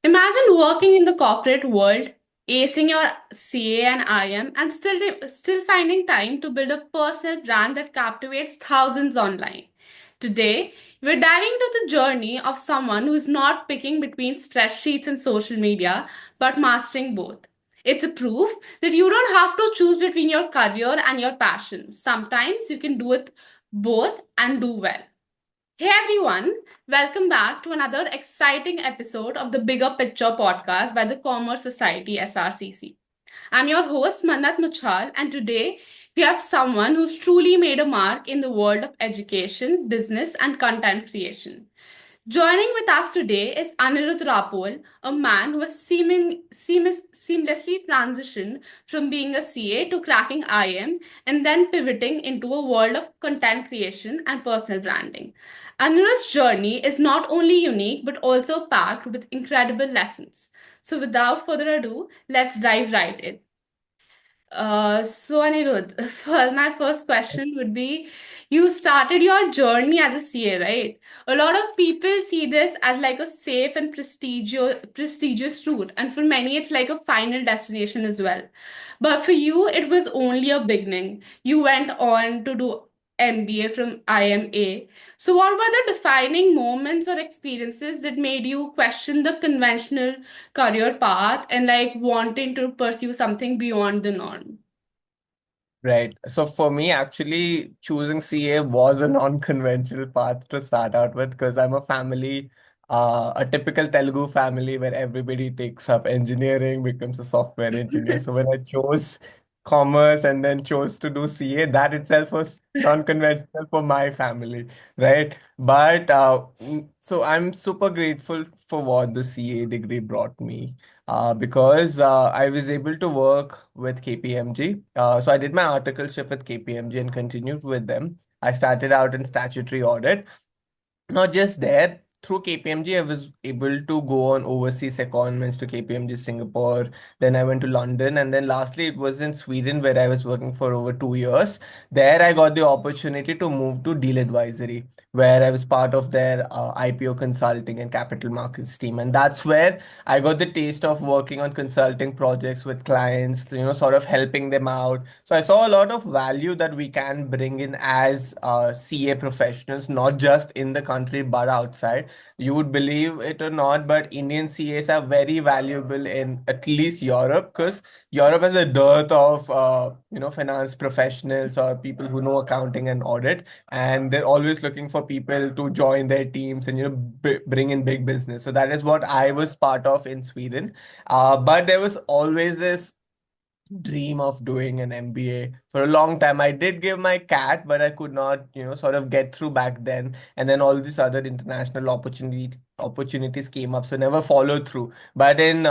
Imagine working in the corporate world, acing your CA and IM, and still finding time to build a personal brand that captivates thousands online. Today, we're diving into the journey of someone who's not picking between spreadsheets and social media, but mastering both. It's a proof that you don't have to choose between your career and your passion. Sometimes you can do it both and do well. Hey everyone, welcome back to another exciting episode of the Bigger Picture podcast by the Commerce Society SRCC. I'm your host Mannat Muchal, and today we have someone who's truly made a mark in the world of education, business, and content creation. Joining with us today is Anirudh Rapole, a man who has seamlessly transitioned from being a CA to cracking IM and then pivoting into a world of content creation and personal branding. Anirudh's journey is not only unique but also packed with incredible lessons. So, without further ado, let's dive right in. So Anirudh, my first question would be, you started your journey as a CA, right? A lot of people see this as like a safe and prestigious route, and for many, it's like a final destination as well. But for you, it was only a beginning. You went on to do MBA from IMA. So, what were the defining moments or experiences that made you question the conventional career path and like wanting to pursue something beyond the norm? Right. So for me, actually, choosing CA was a non-conventional path to start out with because I'm a typical Telugu family where everybody takes up engineering, becomes a software engineer. So when I chose commerce and then chose to do CA, that itself was non-conventional for my family, right? So I'm super grateful for what the CA degree brought me because I was able to work with KPMG. So I did my articleship with KPMG and continued with them. I started out in statutory audit. Not just there, through KPMG, I was able to go on overseas secondments to KPMG Singapore. Then I went to London. And then lastly, it was in Sweden where I was working for over 2 years. There, I got the opportunity to move to deal advisory, where I was part of their IPO consulting and capital markets team. And that's where I got the taste of working on consulting projects with clients, sort of helping them out. So I saw a lot of value that we can bring in as CA professionals, not just in the country but outside. You would believe it or not, but Indian CAs are very valuable in at least Europe because Europe has a dearth of finance professionals or people who know accounting and audit, and they're always looking for people to join their teams and bring in big business. So that is what I was part of in Sweden. But there was always this dream of doing an MBA for a long time. I did give my CAT, but I could not, sort of get through back then. And then all these other international opportunities came up, so never followed through. But in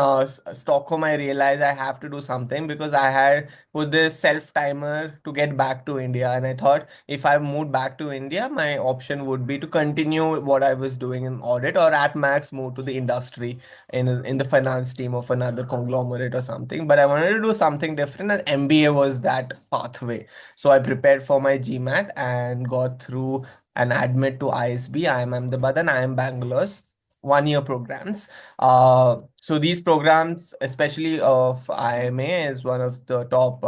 Stockholm, I realized I have to do something because I had put this self timer to get back to India, and I thought if I moved back to India, my option would be to continue what I was doing in audit, or at max move to the industry in the finance team of another conglomerate or something. But I wanted to do something different, and MBA was that pathway. So I prepared for my GMAT and got through an admit to ISB, IIM Ahmedabad and IIM Bangalore's 1 year programs. So these programs, especially of IMA, is one of the top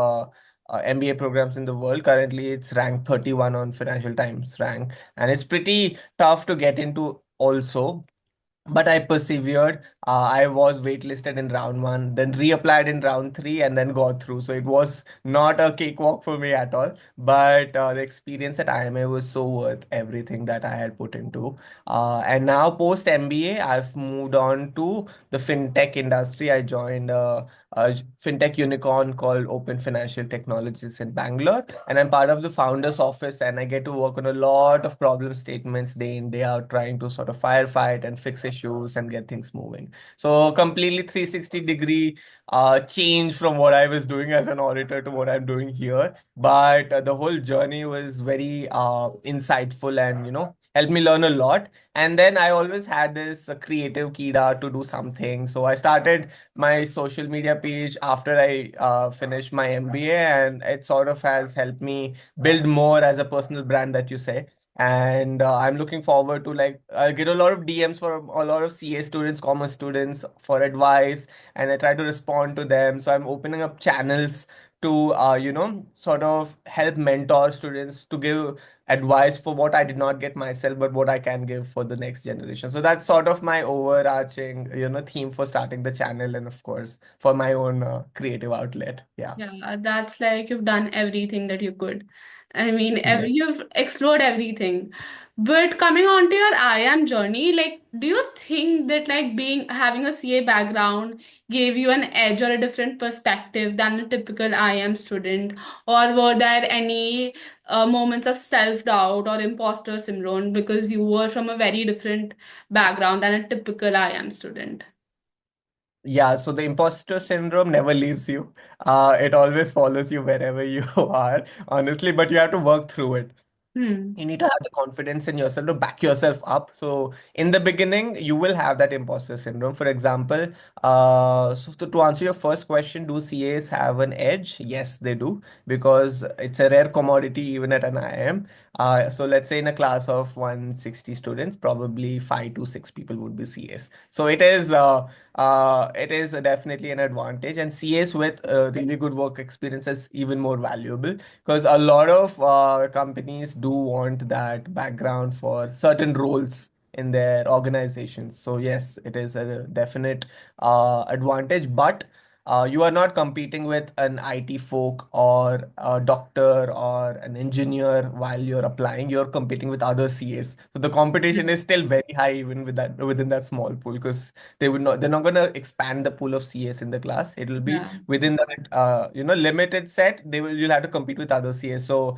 MBA programs in the world. Currently, it's ranked 31 on Financial Times rank, and it's pretty tough to get into also, but I persevered. I was waitlisted in round one, then reapplied in round three, and then got through. So it was not a cakewalk for me at all. But the experience at IMA was so worth everything that I had put into. And now, post MBA, I've moved on to the fintech industry. I joined a fintech unicorn called Open Financial Technologies in Bangalore, and I'm part of the founder's office. And I get to work on a lot of problem statements day in, day out, trying to sort of firefight and fix issues and get things moving. So completely 360-degree change from what I was doing as an auditor to what I'm doing here. But the whole journey was very insightful and, helped me learn a lot. And then I always had this creative kida to do something. So I started my social media page after I finished my MBA, and it sort of has helped me build more as a personal brand that you say. And I'm looking forward to, like, I get a lot of DMs from a lot of CA students, commerce students for advice, and I try to respond to them. So I'm opening up channels to sort of help mentor students to give advice for what I did not get myself, but what I can give for the next generation. So that's sort of my overarching theme for starting the channel, and of course for my own creative outlet. Yeah. Yeah, that's like you've done everything that you could. I mean, Yeah. you've explored everything. But coming on to your IM journey, like, do you think that like being having a CA background gave you an edge or a different perspective than a typical IM student? Or were there any moments of self-doubt or imposter syndrome because you were from a very different background than a typical IM student? Yeah, so the imposter syndrome never leaves you. It always follows you wherever you are, honestly, but you have to work through it. Hmm. You need to have the confidence in yourself to back yourself up. So in the beginning, you will have that imposter syndrome. For example, to answer your first question, do CAs have an edge? Yes, they do, because it's a rare commodity even at an IIM. So let's say in a class of 160 students, probably 5 to 6 people would be CAs. So it is definitely an advantage, and CAs with really good work experience is even more valuable, because a lot of companies do want that background for certain roles in their organizations. So yes, it is a definite advantage, but you are not competing with an IT folk or a doctor or an engineer while you're applying. You're competing with other CAs. So the competition is still very high even within that small pool, because they're not going to expand the pool of CS in the class. It will be Yeah. within that limited set. You'll have to compete with other CS. So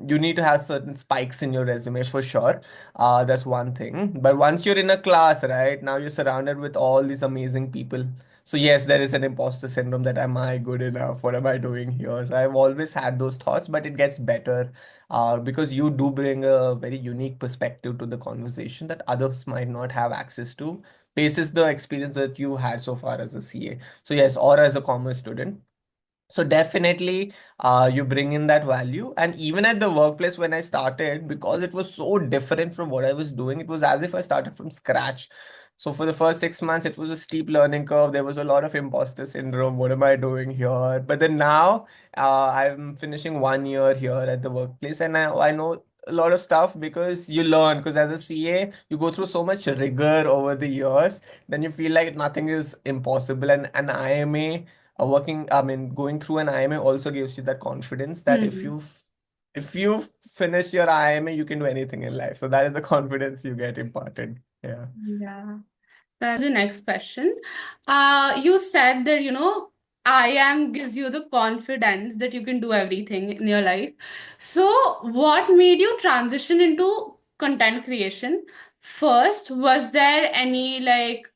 you need to have certain spikes in your resume for sure. That's one thing. But once you're in a class, right, now you're surrounded with all these amazing people. So yes, there is an imposter syndrome, that am I good enough? What am I doing here? So I've always had those thoughts, but it gets better because you do bring a very unique perspective to the conversation that others might not have access to, basis the experience that you had so far as a CA. So yes, or as a commerce student. So definitely, you bring in that value. And even at the workplace when I started, because it was so different from what I was doing, it was as if I started from scratch. So for the first 6 months, it was a steep learning curve. There was a lot of imposter syndrome. What am I doing here? But then now, I'm finishing 1 year here at the workplace, and I know a lot of stuff, because you learn. Because as a CA, you go through so much rigor over the years, then you feel like nothing is impossible. And an IMA going through an IMA also gives you that confidence that Hmm. if you finish your IMA, you can do anything in life. So that is the confidence you get imparted. Yeah. Yeah. The next question. You said that, I am gives you the confidence that you can do everything in your life. So, what made you transition into content creation? First, was there any like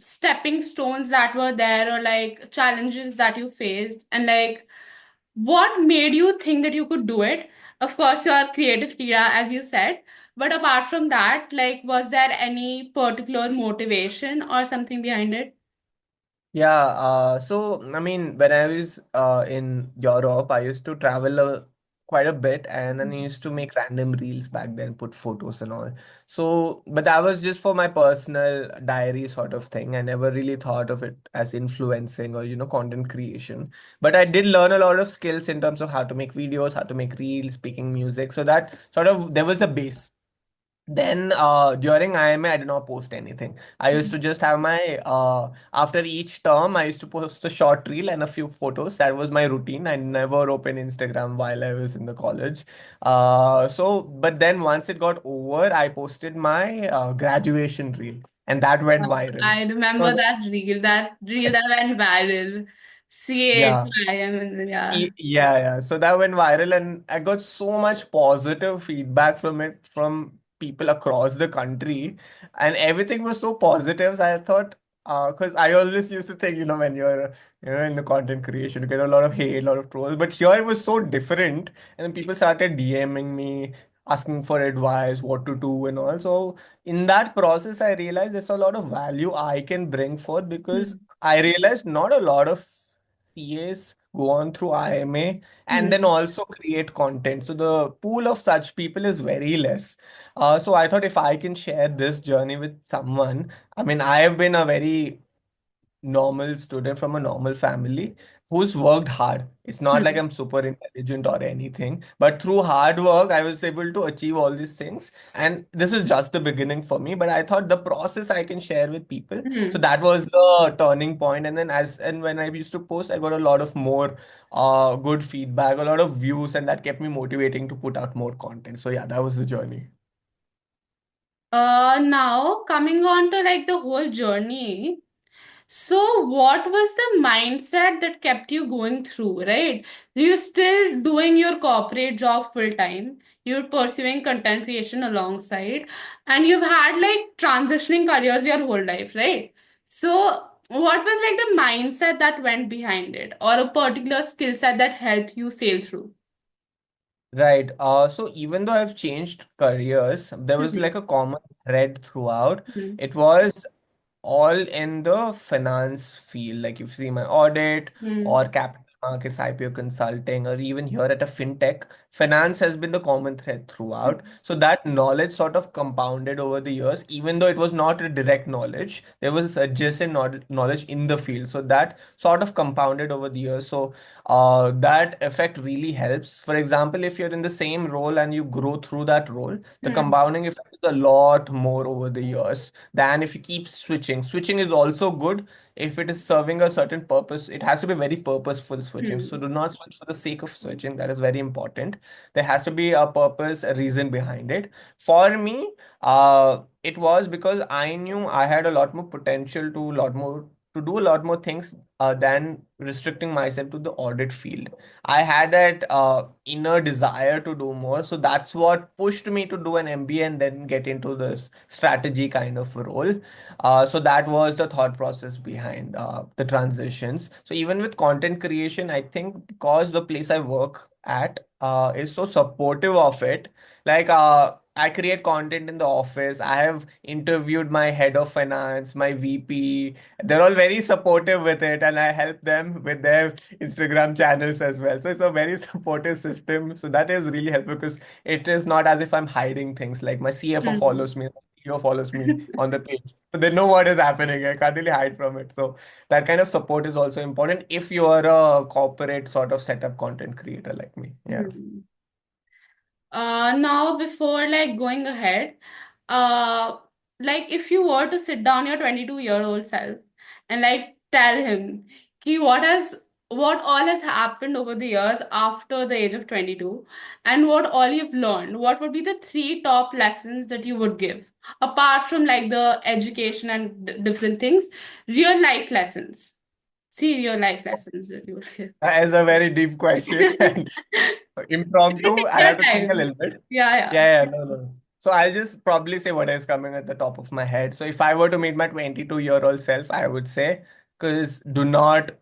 stepping stones that were there or like challenges that you faced? And like, what made you think that you could do it? Of course, your creative Tira, as you said. But apart from that, like, was there any particular motivation or something behind it? Yeah, so I mean, when I was in Europe, I used to travel quite a bit, and then I used to make random reels back then, put photos and all. So, but that was just for my personal diary sort of thing. I never really thought of it as influencing or, content creation. But I did learn a lot of skills in terms of how to make videos, how to make reels, speaking music. So that sort of, there was a base. Then during IMA, I did not post anything. I used to just have my after each term, I used to post a short reel and a few photos. That was my routine. I never opened Instagram while I was in the college. But then once it got over, I posted my graduation reel, and that went viral. I remember So that reel that went viral. CA to yeah. IM, and yeah. Yeah, yeah. So that went viral, and I got so much positive feedback from it from people across the country, and everything was so positive. So I thought, because I always used to think, when you're, in the content creation, you get a lot of hate, a lot of trolls, but here it was so different, and then people started DMing me, asking for advice, what to do, and all. So in that process, I realized there's a lot of value I can bring forth, because Hmm. I realized not a lot of CAs go on through IMA and then Hmm. also create content. So the pool of such people is very less. So I thought if I can share this journey with someone, I mean, I have been a very normal student from a normal family who's worked hard. It's not like Hmm. I'm super intelligent or anything, but through hard work, I was able to achieve all these things. And this is just the beginning for me, but I thought the process I can share with people. So Hmm. that was the turning point. And then when I used to post, I got a lot of more good feedback, a lot of views, and that kept me motivating to put out more content. So yeah, that was the journey. Now coming on to like the whole journey. So, what was the mindset that kept you going through, right? You're still doing your corporate job full time, you're pursuing content creation alongside, and you've had like transitioning careers your whole life, right? So, what was like the mindset that went behind it, or a particular skill set that helped you sail through? Right. So even though I've changed careers, there was Hmm. like a common thread throughout. Hmm. It was all in the finance field. Like if you see my audit Hmm. or capital markets, IPO consulting, or even here at a fintech, finance has been the common thread throughout. So that knowledge sort of compounded over the years, even though it was not a direct knowledge, there was adjacent knowledge in the field. So that sort of compounded over the years. So that effect really helps. For example, if you're in the same role and you grow through that role, the Hmm. compounding effect is a lot more over the years than if you keep switching. Switching is also good if it is serving a certain purpose. It has to be very purposeful switching. So Hmm. do not switch for the sake of switching. That is very important. There has to be a purpose, a reason behind it. For me, it was because I knew I had a lot more potential to do a lot more things than restricting myself to the audit field. I had that inner desire to do more. So that's what pushed me to do an MBA and then get into this strategy kind of role. So that was the thought process behind the transitions. So even with content creation, I think because the place I work at is so supportive of it, like I create content in the office. I have interviewed my head of finance, my VP. They're all very supportive with it, and I help them with their Instagram channels as well. So it's a very supportive system. So that is really helpful because it is not as if I'm hiding things. Like my CFO Hmm. follows me, CEO follows me on the page. So they know what is happening. I can't really hide from it. So that kind of support is also important if you are a corporate sort of setup content creator like me. Yeah. Hmm. Now before like going ahead, uh, like if you were to sit down your 22-year-old self and like tell him what all has happened over the years after the age of 22 and what all you've learned, what would be the three top lessons that you would give apart from like the education and different things, real life lessons, see real life lessons that you would give. That is a very deep question and impromptu. Take I'll your have to think a time. little bit. Yeah, yeah. Yeah, yeah, no, no. So I'll just probably say what is coming at the top of my head. So if I were to meet my 22-year-old self, I would say, because do not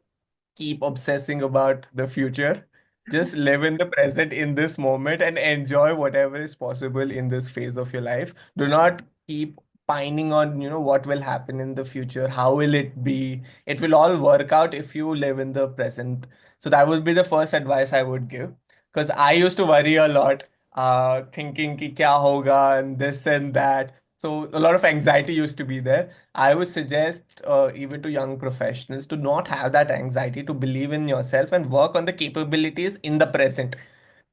keep obsessing about the future. Just live in the present in this moment and enjoy whatever is possible in this phase of your life. Do not keep pining on, what will happen in the future, how will it be. It will all work out if you live in the present. So that would be the first advice I would give. Because I used to worry a lot, thinking ki kya hoga and this and that. So a lot of anxiety used to be there. I would suggest, even to young professionals, to not have that anxiety, to believe in yourself and work on the capabilities in the present.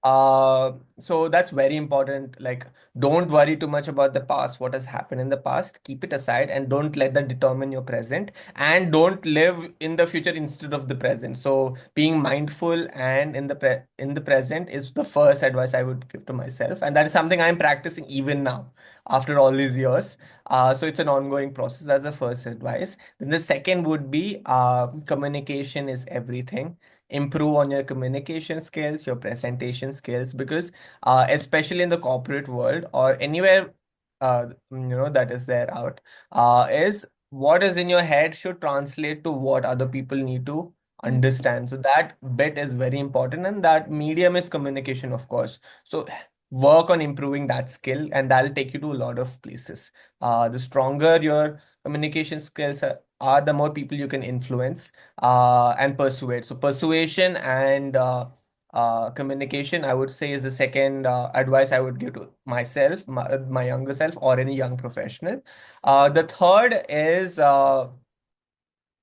So that's very important. Like, don't worry too much about the past, what has happened in the past. Keep it aside and don't let that determine your present. And don't live in the future instead of the present. So being mindful and in the present is the first advice I would give to myself, and that is something I'm practicing even now after all these years. So it's an ongoing process. That's the first advice. Then the second would be communication is everything. Improve on your communication skills, your presentation skills, because especially in the corporate world or anywhere that is there out, is what is in your head should translate to what other people need to understand. So that bit is very important, and that medium is communication, of course. So work on improving that skill, and that'll take you to a lot of places. The stronger your communication skills are, the more people you can influence and persuade. So persuasion and communication, I would say, is the second advice I would give to myself, my younger self, or any young professional. The third is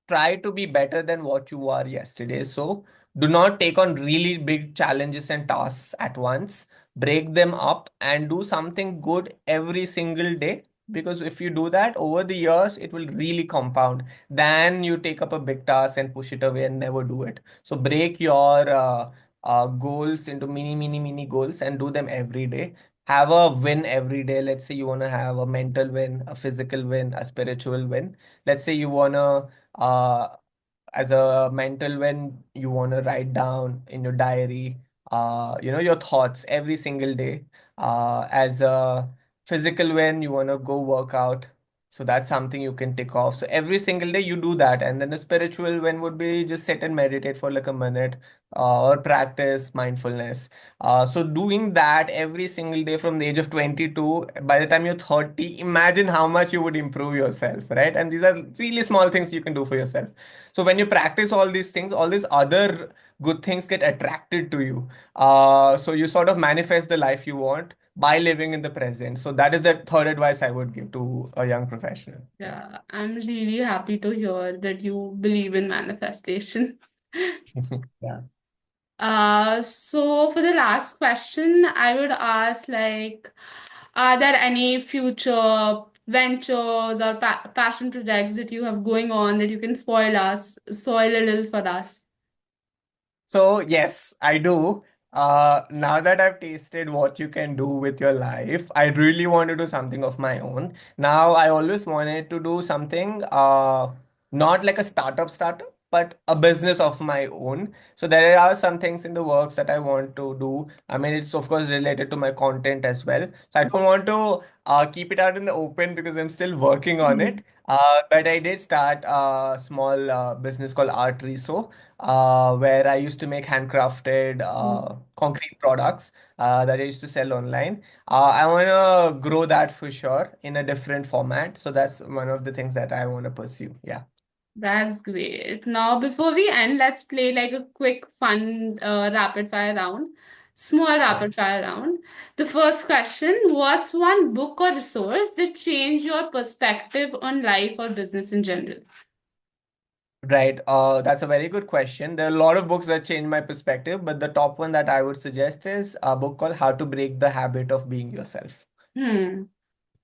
try to be better than what you are yesterday. So do not take on really big challenges and tasks at once. Break them up and do something good every single day. Because if you do that over the years, it will really compound. Then you take up a big task and push it away and never do it. So break your goals into mini goals and do them every day. Have a win every day. Let's say you want to have a mental win, a physical win, a spiritual win. Let's say you want to uh, as a mental when you want to write down in your diary your thoughts every single day, as a physical when you want to go work out, so that's something you can tick off. So every single day you do that. And then the spiritual when would be just sit and meditate for like a minute, or practice mindfulness. So doing that every single day from the age of 22, by the time you're 30, imagine how much you would improve yourself, right? And these are really small things you can do for yourself. So when you practice all these things, all these other good things get attracted to you. So you sort of manifest the life you want by living in the present. So that is the third advice I would give to a young professional. Yeah. Yeah, I'm really happy to hear that you believe in manifestation. Yeah. So for the last question, I would ask like, are there any future ventures or passion projects that you have going on that you can spoil a little for us? So yes, I do. Now that I've tasted what you can do with your life, I really want to do something of my own. Now, I always wanted to do something, not like a startup, but a business of my own. So there are some things in the works that I want to do. I mean, it's of course related to my content as well. So I don't want to keep it out in the open because I'm still working on it. But I did start a small business called Art Reso, where I used to make handcrafted concrete products that I used to sell online. I want to grow that for sure in a different format. So that's one of the things that I want to pursue. Yeah. That's great. Now, before we end, let's play like a quick, fun rapid fire round. Small Yeah. rapid fire round. The first question, what's one book or resource that changed your perspective on life or business in general? Right. That's a very good question. There are a lot of books that change my perspective, but the top one that I would suggest is a book called How to Break the Habit of Being Yourself Hmm.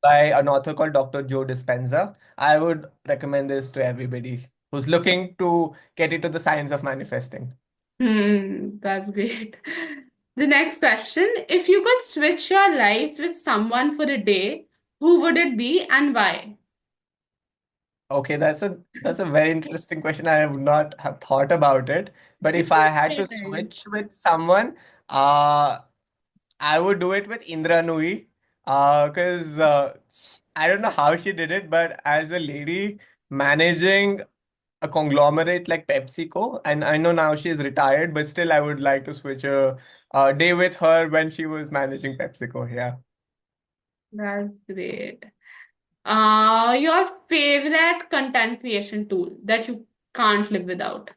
by an author called Dr. Joe Dispenza. I would recommend this to everybody who's looking to get into the science of manifesting. That's great. The next question, if you could switch your lives with someone for a day, who would it be and why? Okay, that's a very interesting question. I would not have thought about it. But It if I will had to take time. switch with someone, uh, I would do it with Indra Nui. Because I don't know how she did it, but as a lady managing a conglomerate like PepsiCo, and I know now she is retired, but still I would like to switch a day with her when she was managing PepsiCo. Yeah. That's great. Your favorite content creation tool that you can't live without.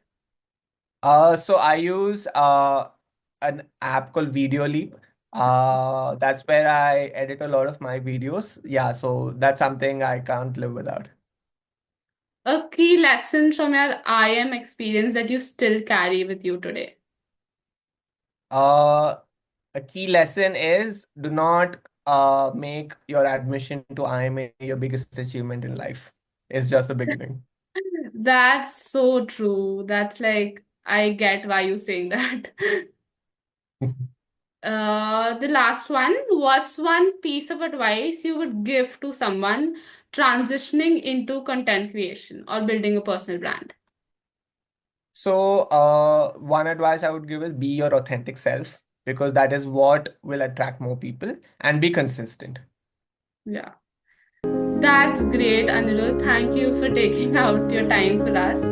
So I use an app called Video Leap. That's where I edit a lot of my videos. Yeah, so that's something I can't live without. A key lesson from your IM experience that you still carry with you today. Uh, a key lesson is do not make your admission to IMA your biggest achievement in life. It's just the beginning. That's so true. That's like, I get why you're saying that. The last one, what's one piece of advice you would give to someone transitioning into content creation or building a personal brand? So, one advice I would give is be your authentic self because that is what will attract more people and be consistent. Yeah. That's great, Anirudh. Thank you for taking out your time for us.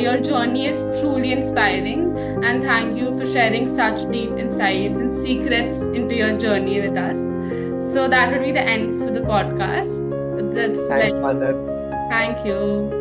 Your journey is truly inspiring, and thank you for sharing such deep insights and secrets into your journey with us. So, that would be the end for the podcast. That's Thanks, like, Anand. thank you.